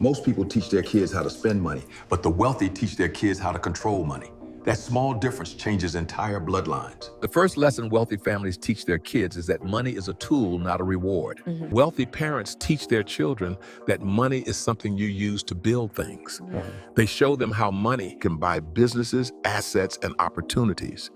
Most people teach their kids how to spend money, but the wealthy teach their kids how to control money. That small difference changes entire bloodlines. The first lesson wealthy families teach their kids is that money is a tool, not a reward. Wealthy parents teach their children that money is something you use to build things. They show them how money can buy businesses, assets, and opportunities.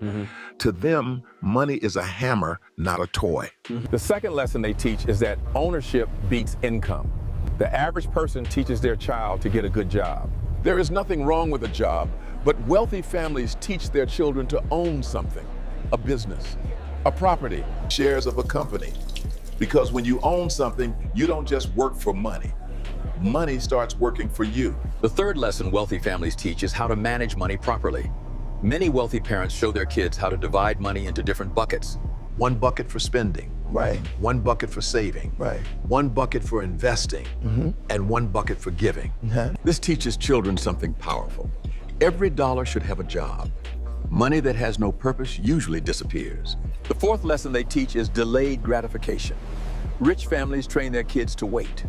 To them, money is a hammer, not a toy. The second lesson they teach is that ownership beats income. The average person teaches their child to get a good job. There is nothing wrong with a job, but wealthy families teach their children to own something, a business, a property, shares of a company. Because when you own something, you don't just work for money. Money starts working for you. The third lesson wealthy families teach is how to manage money properly. Many wealthy parents show their kids how to divide money into different buckets. One bucket for spending. Right. One bucket for saving. Right. One bucket for investing. And one bucket for giving. This teaches children something powerful. Every dollar should have a job. Money that has no purpose usually disappears. The fourth lesson they teach is delayed gratification. Rich families train their kids to wait,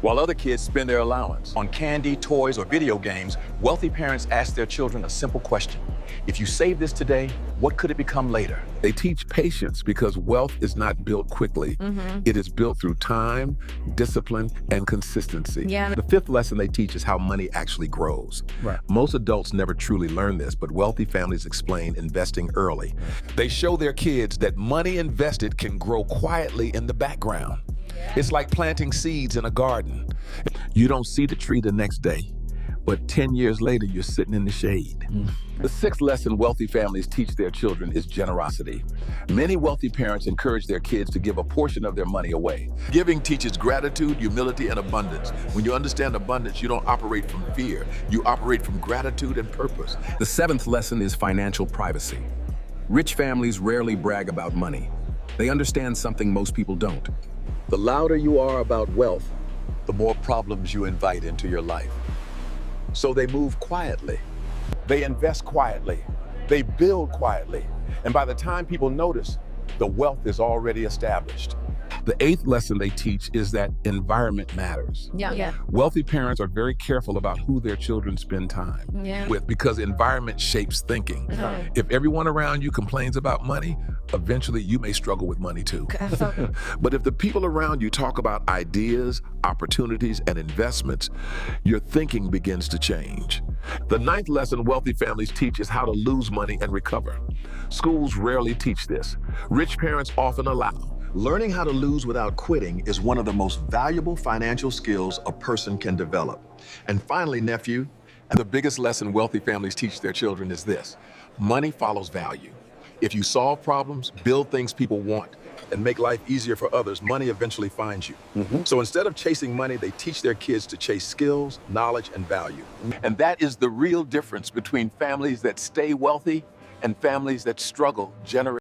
while other kids spend their allowance. On candy, toys, or video games, wealthy parents ask their children a simple question. If you save this today, what could it become later? They teach patience because wealth is not built quickly. It is built through time, discipline, and consistency. Yeah. The fifth lesson they teach is how money actually grows. Right. Most adults never truly learn this, but wealthy families explain investing early. They show their kids that money invested can grow quietly in the background. It's like planting seeds in a garden. You don't see the tree the next day, but 10 years later, you're sitting in the shade. The sixth lesson wealthy families teach their children is generosity. Many wealthy parents encourage their kids to give a portion of their money away. Giving teaches gratitude, humility, and abundance. When you understand abundance, you don't operate from fear. You operate from gratitude and purpose. The seventh lesson is financial privacy. Rich families rarely brag about money. They understand something most people don't. The louder you are about wealth, the more problems you invite into your life. So they move quietly. They invest quietly. They build quietly. And by the time people notice, the wealth is already established. The eighth lesson they teach is that environment matters. Yeah. Wealthy parents are very careful about who their children spend time with because environment shapes thinking. If everyone around you complains about money, eventually you may struggle with money too. But if the people around you talk about ideas, opportunities, and investments, your thinking begins to change. The ninth lesson wealthy families teach is how to lose money and recover. Schools rarely teach this. Rich parents often allow. Learning how to lose without quitting is one of the most valuable financial skills a person can develop. And finally, nephew, The biggest lesson wealthy families teach their children is this: money follows value. If you solve problems, build things people want, and make life easier for others, money eventually finds you. So instead of chasing money, they teach their kids to chase skills, knowledge, and value. And that is the real difference between families that stay wealthy and families that struggle generation